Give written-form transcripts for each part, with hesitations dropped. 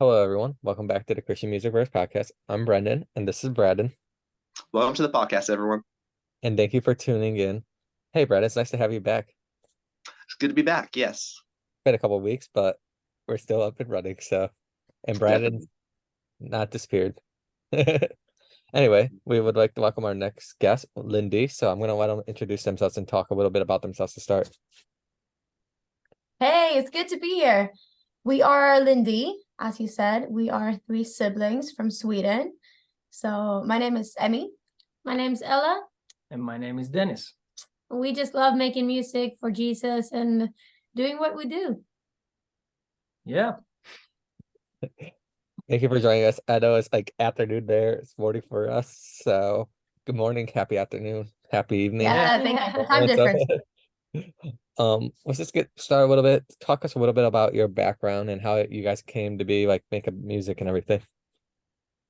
Hello, everyone. Welcome back to the Christian Music Verse podcast. I'm Brendan, and this is Braden. Welcome to the podcast, everyone. And thank you for tuning in. Hey, Brad, it's nice to have you back. It's good to be back. Yes, Been a couple of weeks, but we're still up and running. And Braden's definitely. not disappeared. Anyway, we would like to welcome our next guest, Lin D. So I'm going to let them introduce themselves and talk a little bit about themselves to start. Hey, it's good to be here. We are Lin D, as you said. We are three siblings from Sweden. So my name is Emmy. My name's Ella. And my name is Dennis. We just love making music for Jesus and doing what we do. Yeah. Thank you for joining us. I know it's like afternoon there. It's morning for us. So good morning, happy afternoon, happy evening. Yeah, thank you. Time difference. Let's just get started a little bit. Talk us a little bit about your background and how you guys came to be like making music and everything.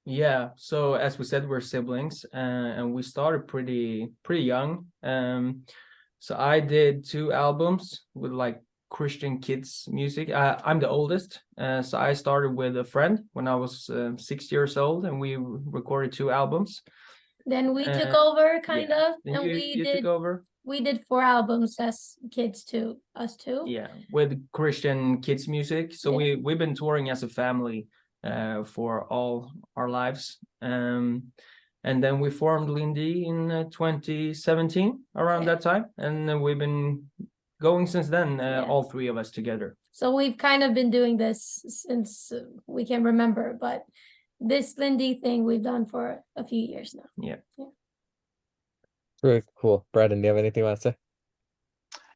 Yeah. So as we said, we're siblings, and we started pretty young. So I did 2 albums with like Christian kids music. I'm the oldest, so I started with a friend when I was 6 years old, and we recorded 2 albums. Then we took over, kind of, Then and you took over. We did 4 albums as kids too, us too. Yeah, with Christian kids music. So Yeah. we've been touring as a family for all our lives. And then we formed Lin D in 2017, around that time, and then we've been going since then, all 3 of us together. So we've kind of been doing this since we can remember, but this Lin D thing we've done for a few years now. Yeah. Very cool. Braden, do you have anything you want to say?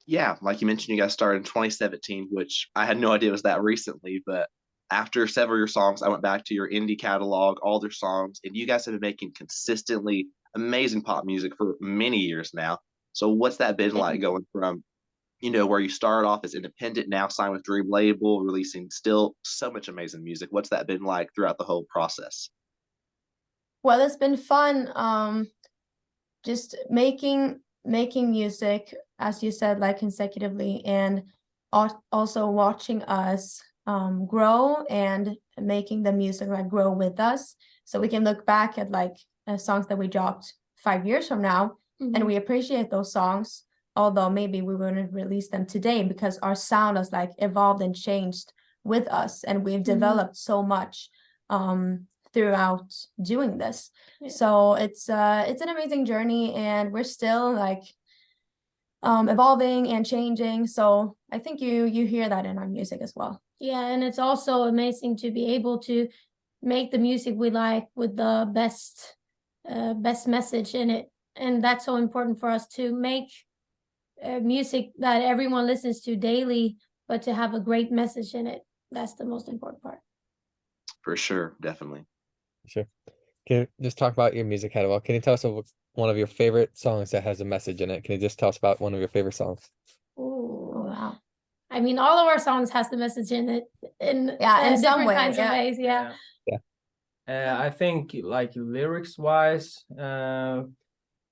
Yeah, like you mentioned, you guys started in 2017, which I had no idea was that recently. But after several of your songs, I went back to your indie catalog, all their songs, and you guys have been making consistently amazing pop music for many years now. So what's that been like going from, where you started off as independent, now signed with Dream Label, releasing still so much amazing music? What's that been like throughout the whole process? Well, it's been fun. Just making music, as you said, like consecutively, and also watching us grow and making the music like grow with us, so we can look back at like songs that we dropped 5 years from now, and we appreciate those songs, although maybe we wouldn't release them today because our sound has like evolved and changed with us, and we've developed so much throughout doing this. So it's an amazing journey, and we're still like evolving and changing. So I think you hear that in our music as well. Yeah, and it's also amazing to be able to make the music we like with the best message in it, and that's so important for us to make music that everyone listens to daily, but to have a great message in it. That's the most important part. For sure, definitely. Sure. Can you just talk about your music catalog? Can you tell us one of your favorite songs that has a message in it? Can you just tell us about one of your favorite songs? Oh, wow. I mean, all of our songs has the message in it in some way, kinds of ways. Yeah. I think like lyrics wise,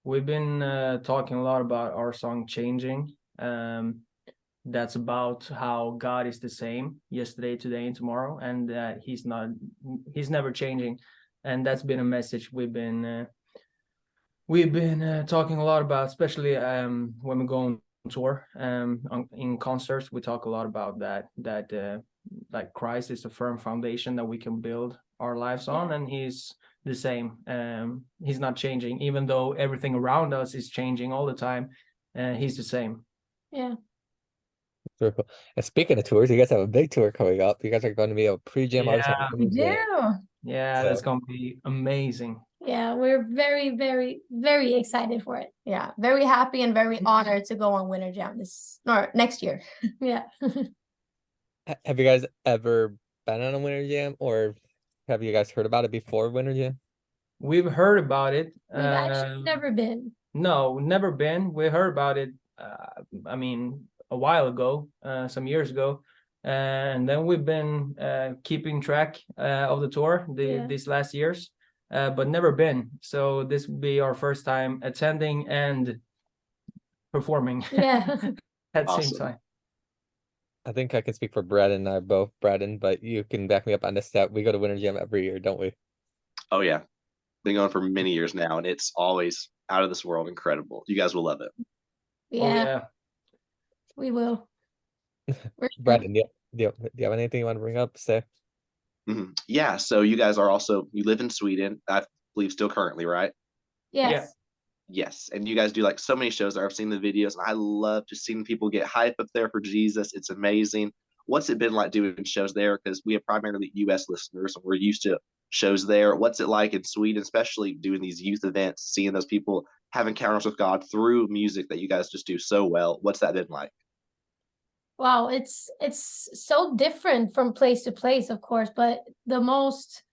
we've been talking a lot about our song Changing. That's about how God is the same yesterday, today, and tomorrow, and that he's never changing. And that's been a message we've been talking a lot about, especially when we go on tour, in concerts. We talk a lot about that like Christ is a firm foundation that we can build our lives on, and he's the same. He's not changing, even though everything around us is changing all the time. He's the same. Yeah. Very cool. And speaking of tours, you guys have a big tour coming up. You guys are going to be a pre-jam artist. We do. Yeah, that's going to be amazing. Yeah, we're very, very, very excited for it. Yeah, very happy and very honored to go on Winter Jam next year. Yeah. Have you guys ever been on a Winter Jam, or have you guys heard about it before Winter Jam? We've heard about it. We've actually never been. No, never been. We heard about it, I mean, a while ago, some years ago. And then we've been keeping track of the tour these last years, but never been. So this will be our first time attending and performing Yeah. at the Awesome. same time. I think I can speak for Brad and I both, Braden, but you can back me up on this that we go to Winter Jam every year, don't we? Oh yeah, been going for many years now, and it's always out of this world incredible. You guys will love it. Oh Yeah, yeah. we will. We're sure. Braden, do you have anything you want to bring up? Say. Yeah, so you guys are also, you live in Sweden, I believe still currently, right? Yes. Yes, and you guys do like so many shows there. I've seen the videos, and I love just seeing people get hype up there for Jesus. It's amazing. What's it been like doing shows there? Because we have primarily U.S. listeners, and we're used to shows there. What's it like in Sweden, especially doing these youth events, seeing those people have encounters with God through music that you guys just do so well? What's that been like? Wow, it's so different from place to place, of course, but the most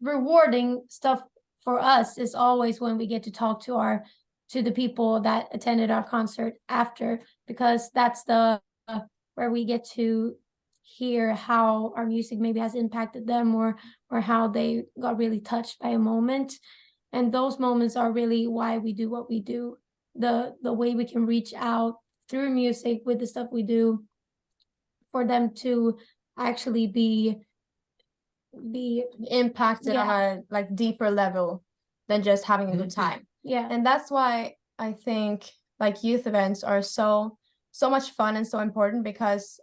rewarding stuff for us is always when we get to talk to the people that attended our concert after, because that's the where we get to hear how our music maybe has impacted them, or how they got really touched by a moment. And those moments are really why we do what we do. The way we can reach out through music with the stuff we do for them to actually be impacted on a like deeper level than just having a good time. Yeah. And that's why I think like youth events are so much fun and so important, because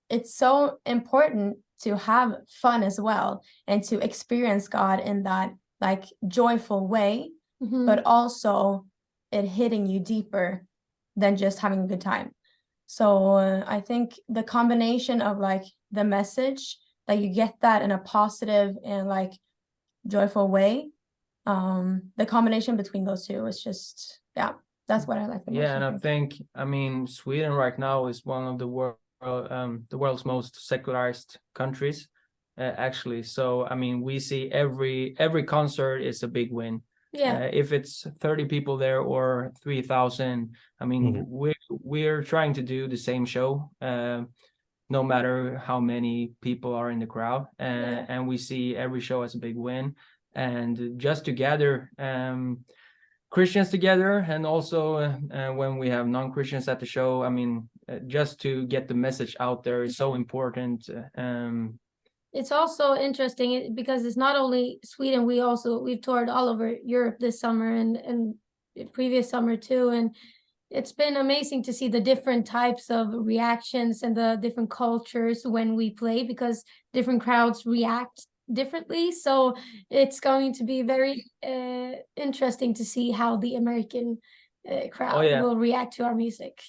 it's so important to have fun as well and to experience God in that like joyful way, but also it hitting you deeper than just having a good time. So I think the combination of like the message, like you get that in a positive and like joyful way. The combination between those two is just, yeah, that's what I like the most. Yeah, and I think, I mean, Sweden right now is one of the world's most secularized countries, actually. So, I mean, we see every concert is a big win. Yeah. If it's 30 people there or 3,000, I mean, we're trying to do the same show, no matter how many people are in the crowd, and we see every show as a big win. And just to gather Christians together, and also when we have non-Christians at the show, I mean, just to get the message out there is so important. It's also interesting because it's not only Sweden, we've toured all over Europe this summer and previous summer too, and it's been amazing to see the different types of reactions and the different cultures when we play, because different crowds react differently. So it's going to be very interesting to see how the American crowd will react to our music.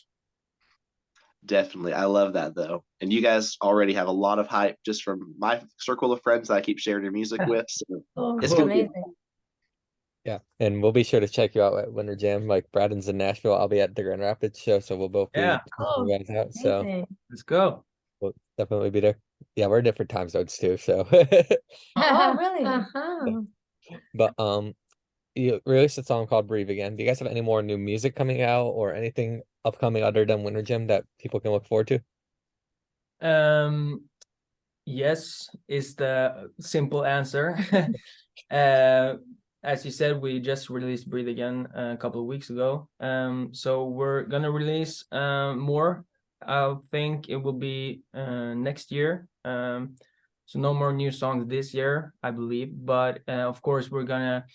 Definitely. I love that though. And you guys already have a lot of hype just from my circle of friends that I keep sharing your music with. So it's gonna be amazing. Yeah, and we'll be sure to check you out at Winter Jam. Like Braden's in Nashville, I'll be at the Grand Rapids show, so we'll both be checking you guys out. So Amazing. Let's go. we'll definitely be there. Yeah, we're different time zones too. So, Oh, really? but you released a song called "Breathe Again." Do you guys have any more new music coming out or anything upcoming other than Winter Jam that people can look forward to? Yes, is the simple answer. As you said, we just released Breathe Again a couple of weeks ago. So we're gonna release more. I think it will be next year. So no more new songs this year, I believe. But of course, we're gonna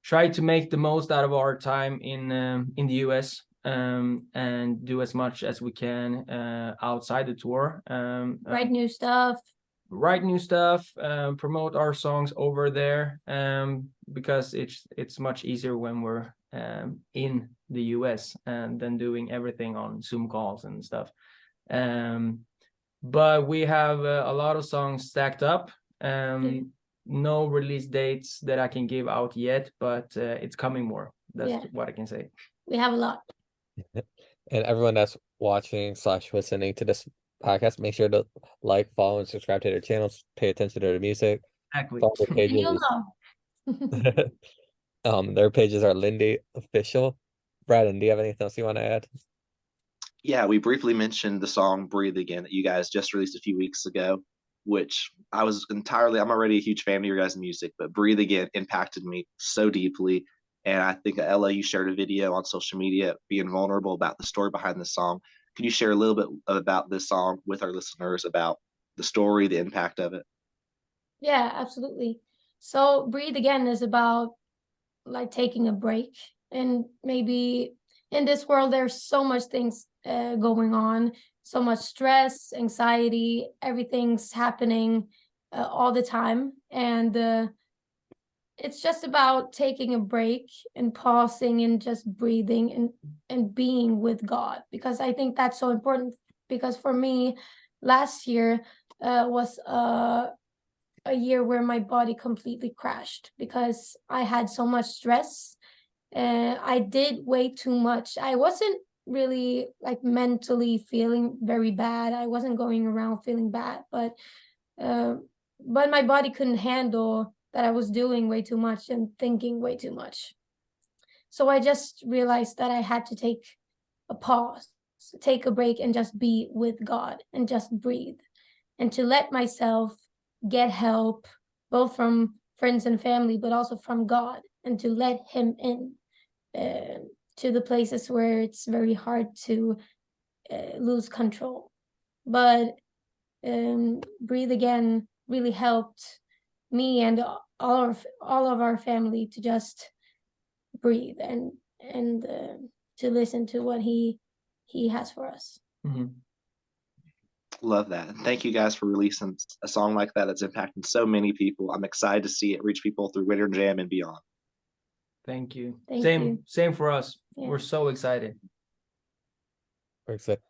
try to make the most out of our time in the US, and do as much as we can outside the tour. Write new stuff. Promote our songs over there, because it's much easier when we're in the US and then doing everything on Zoom calls and stuff. But we have a lot of songs stacked up. No release dates that I can give out yet, but it's coming more. That's what I can say. We have a lot. And everyone that's watching/listening to this podcast, make sure to like, follow, and subscribe to their channels. Pay attention to their music. Exactly. Follow their pages. Their pages are Lin D official. Braden, do you have anything else you want to add? Yeah, we briefly mentioned the song "Breathe Again" that you guys just released a few weeks ago, which I'm already a huge fan of your guys' music, but "Breathe Again" impacted me so deeply. And I think Ella, you shared a video on social media being vulnerable about the story behind the song. Could you share a little bit about this song with our listeners, about the story, the impact of it? Yeah, absolutely. So Breathe Again is about like taking a break, and maybe in this world there's so much things going on, so much stress, anxiety, everything's happening all the time, and it's just about taking a break and pausing and just breathing and being with God, because I think that's so important. Because for me, last year was a year where my body completely crashed because I had so much stress. I did way too much. I wasn't really like mentally feeling very bad. I wasn't going around feeling bad, uh, but my body couldn't handle that I was doing way too much and thinking way too much. So I just realized that I had to take a pause, take a break, and just be with God and just breathe, and to let myself get help, both from friends and family, but also from God, and to let Him in to the places where it's very hard to lose control. But Breathe Again really helped me and all of our family to just breathe and to listen to what he has for us. Mhm. Love that. And thank you guys for releasing a song like that that's impacting so many people. I'm excited to see it reach people through Winter Jam and beyond. Thank you. Thank same you. same for us. Yeah. We're so excited. Very excited.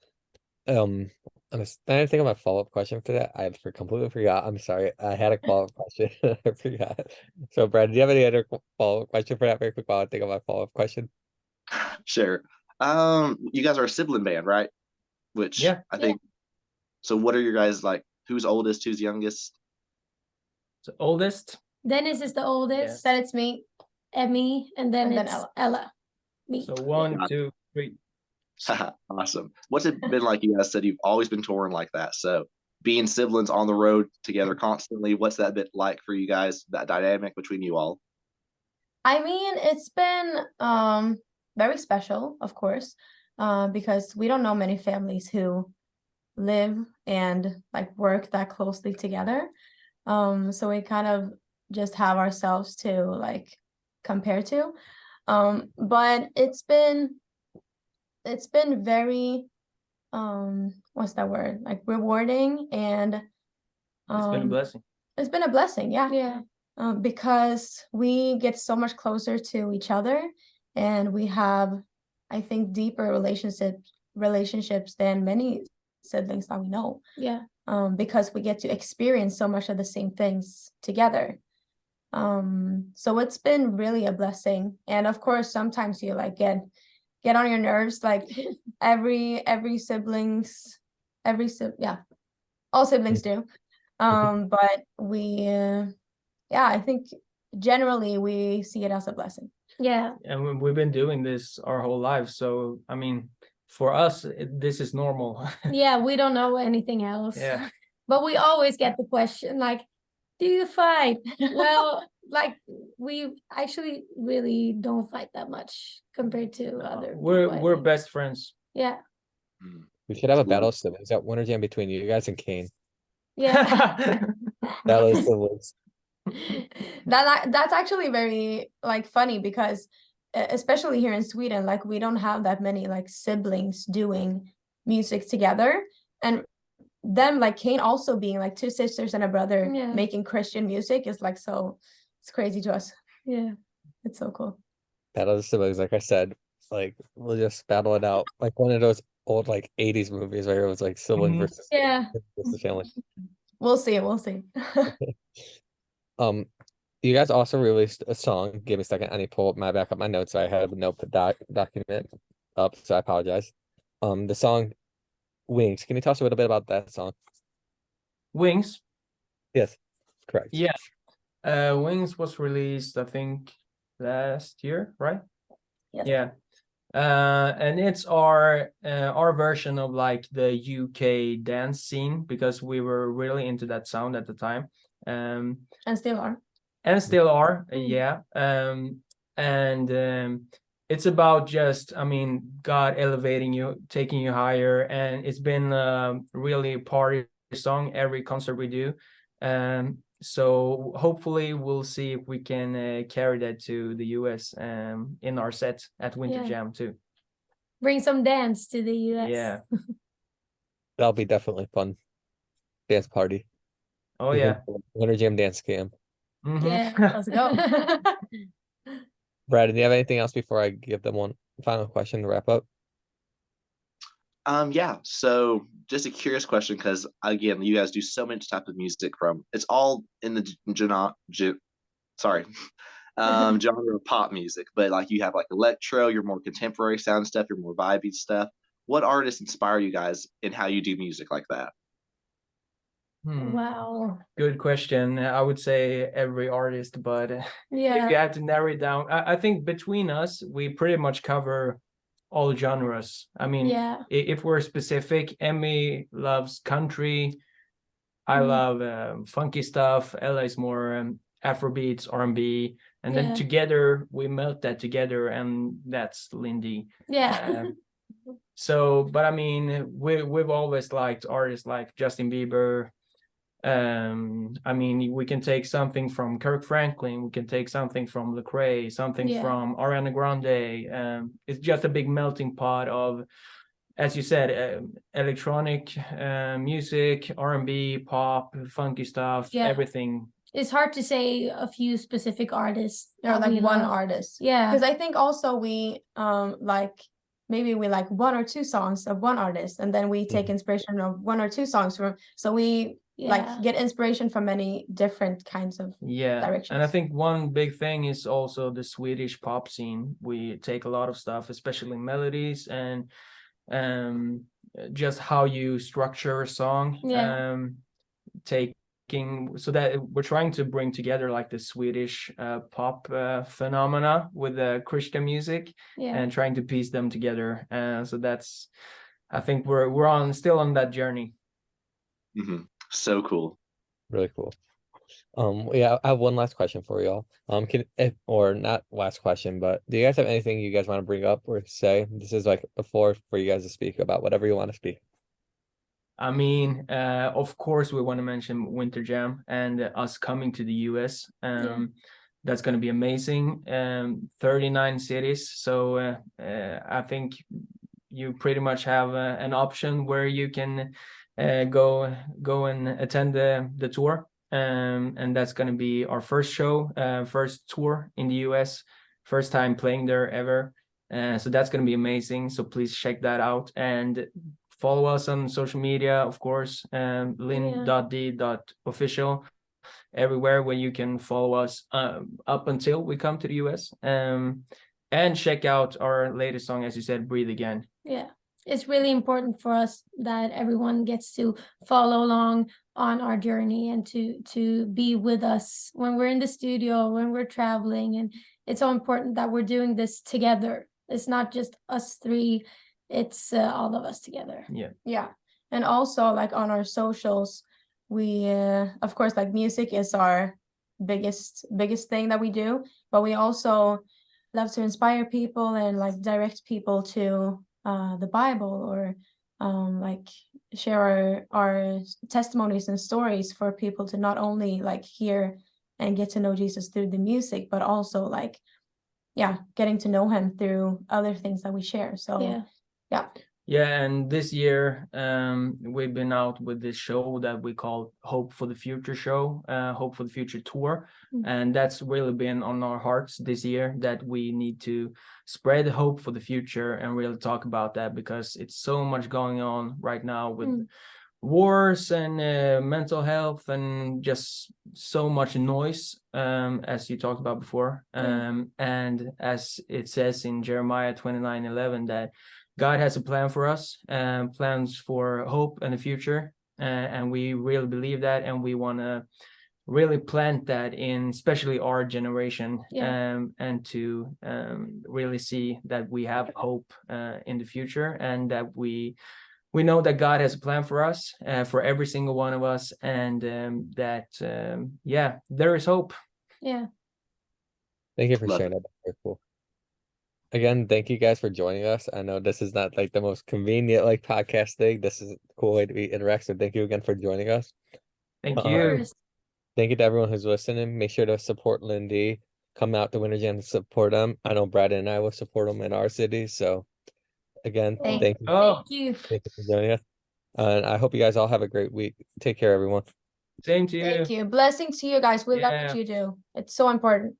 I think of my follow-up question for that. I completely forgot. I'm sorry. I had a follow-up question. I forgot. So, Brad, do you have any other follow-up question for that very quick while I think of my follow-up question? Sure. You guys are a sibling band, right? Which Yeah. I think. So, what are your guys like? Who's oldest? Who's youngest? So oldest. Dennis is the oldest. Yes. Then it's me. Emmy, and then And then it's Ella. Ella. Me. So 1, Yeah. 2, 3. Awesome. What's it been like? You guys said you've always been touring like that. So, being siblings on the road together constantly, what's that bit like for you guys? That dynamic between you all? I mean, it's been very special, of course, because we don't know many families who live and like work that closely together. So we kind of just have ourselves to like compare to. But it's been very what's that word? Like rewarding, and It's been a blessing. it's been a blessing, yeah. Yeah. Because we get so much closer to each other, and we have, I think, deeper relationships than many siblings that we know. Yeah. Because we get to experience so much of the same things together. So it's been really a blessing. And of course, sometimes you like get on your nerves, like every siblings, all siblings do. But we yeah, I think generally we see it as a blessing. Yeah. And we've been doing this our whole lives. So, I mean, for us, this is normal. Yeah, we don't know anything else. Yeah. But we always get the question like, do you fight? Well, like we actually really don't fight that much compared to other We're people, I we're think. best friends. Yeah. We should have a battle of siblings at Winter Jam between you guys and Kane. Yeah. Battle of siblings. That's actually very like funny, because especially here in Sweden, like we don't have that many like siblings doing music together, and them like Kane also being like two sisters and a brother Yeah. making Christian music is like, so it's crazy to us. Yeah. It's so cool. Battle of siblings, like I said, like we'll just battle it out. Like one of those old like 80s movies where it was like sibling Mhm. versus Yeah. family. We'll see. You guys also released a song. Give me a second. I need to pull up my notes. I have a note document up, so I apologize. The song Wings. Can you tell us a little bit about that song? Wings. Yes, correct. Yeah. Wings was released, I think, last year, right? Yes. Yeah. And it's our version of like the UK dance scene, because we were really into that sound at the time. And still are. And still are, Mm. yeah. And it's about just, I mean, God elevating you, taking you higher, and it's been really a party song every concert we do. So hopefully we'll see if we can carry that to the US in our set at Winter Yeah. Jam too. Bring some dance to the US. Yeah. That'll be definitely fun. Dance party. Oh yeah. Winter Jam dance camp. Mhm. Yeah. Let's go. Brad, do you have anything else before I give them one final question to wrap up? Yeah. So just a curious question, because again, you guys do so many types of music from it's all in the sorry, genre of pop music, but like you have like electro, your more contemporary sound stuff, your more vibey stuff. What artists inspire you guys in how you do music like that? Wow. Good question. I would say every artist, but if you Yeah. had to narrow it down, I think between us, we pretty much cover all genres. I mean, Yeah. if we're specific, Emmy loves country. I Mm. love funky stuff. Ella is more Afrobeats, R&B, and then Yeah. together we melt that together, and that's Lin D. Yeah. So, but I mean, we've always liked artists like Justin Bieber. I mean, we can take something from Kirk Franklin, we can take something from Lecrae, something Yeah. from Ariana Grande. It's just a big melting pot of, as you said, electronic music, R&B, pop, funky stuff, Yeah. everything. It's hard to say a few specific artists Or that like we one love. artist. Yeah. Because I think also we like maybe we like one or two songs of one artist, and then we take inspiration of one or two songs from, so we like Yeah. get inspiration from many different kinds of Yeah, and I directions. think one big thing is also the Swedish pop scene. We take a lot of stuff, especially melodies and just how you structure a song. Yeah. Taking so that we're trying to bring together like the Swedish pop phenomena with the Christian music Yeah. and trying to piece them together. So that's, I think we're still on that journey. So cool. Really cool. Yeah, I have one last question for y'all. Or not last question, but do you guys have anything you guys want to bring up or say? This is like the floor for you guys to speak about whatever you want to speak. I mean, of course, we want to mention Winter Jam and us coming to the US. That's going to be amazing. 39 cities. So I think you pretty much have an option where you can go and attend the tour. And that's going to be our first show, first tour in the US, first time playing there ever. So that's going to be amazing. So please check that out and follow us on social media, of course, lin.d.official, everywhere where you can follow us up until we come to the US. And check out our latest song, as you said, Breathe Again. Yeah. It's really important for us that everyone gets to follow along on our journey and to be with us when we're in the studio, when we're traveling. And it's so important that we're doing this together. It's not just us three, it's all of us together. Yeah. And also like on our socials, we of course like music is our biggest thing that we do, but we also love to inspire people and like direct people to the Bible, or like share our testimonies and stories for people to not only like hear and get to know Jesus through the music, but also like getting to know him through other things that we share. So yeah, and this year we've been out with this show that we call Hope for the Future show, Hope for the Future tour. And that's really been on our hearts this year, that we need to spread hope for the future and really talk about that, because it's so much going on right now with wars and mental health and just so much noise, as you talked about before. And as it says in Jeremiah 29:11, that God has a plan for us, plans for hope and the future. And we really believe that, and we want to really plant that in especially our generation, and to really see that we have hope in the future, and that we know that God has a plan for us, for every single one of us, and that there is hope. Yeah. Thank you for Love sharing that. Very cool. again, thank you guys for joining us. I know this is not like the most convenient like podcast thing. This is a cool way to be interact. So thank you again for joining us. Thank Uh, you. Course. Thank you to everyone who's listening. Make sure to support Lin D. Come out to Winter Jam to support them. I know Brad and I will support them in our city. So again, Thank thank you. Oh, Thank you. Thank you for joining us. And I hope you guys all have a great week. Take care, everyone. same to you. you. Blessings to you guys. We love Yeah. what you do. It's so important.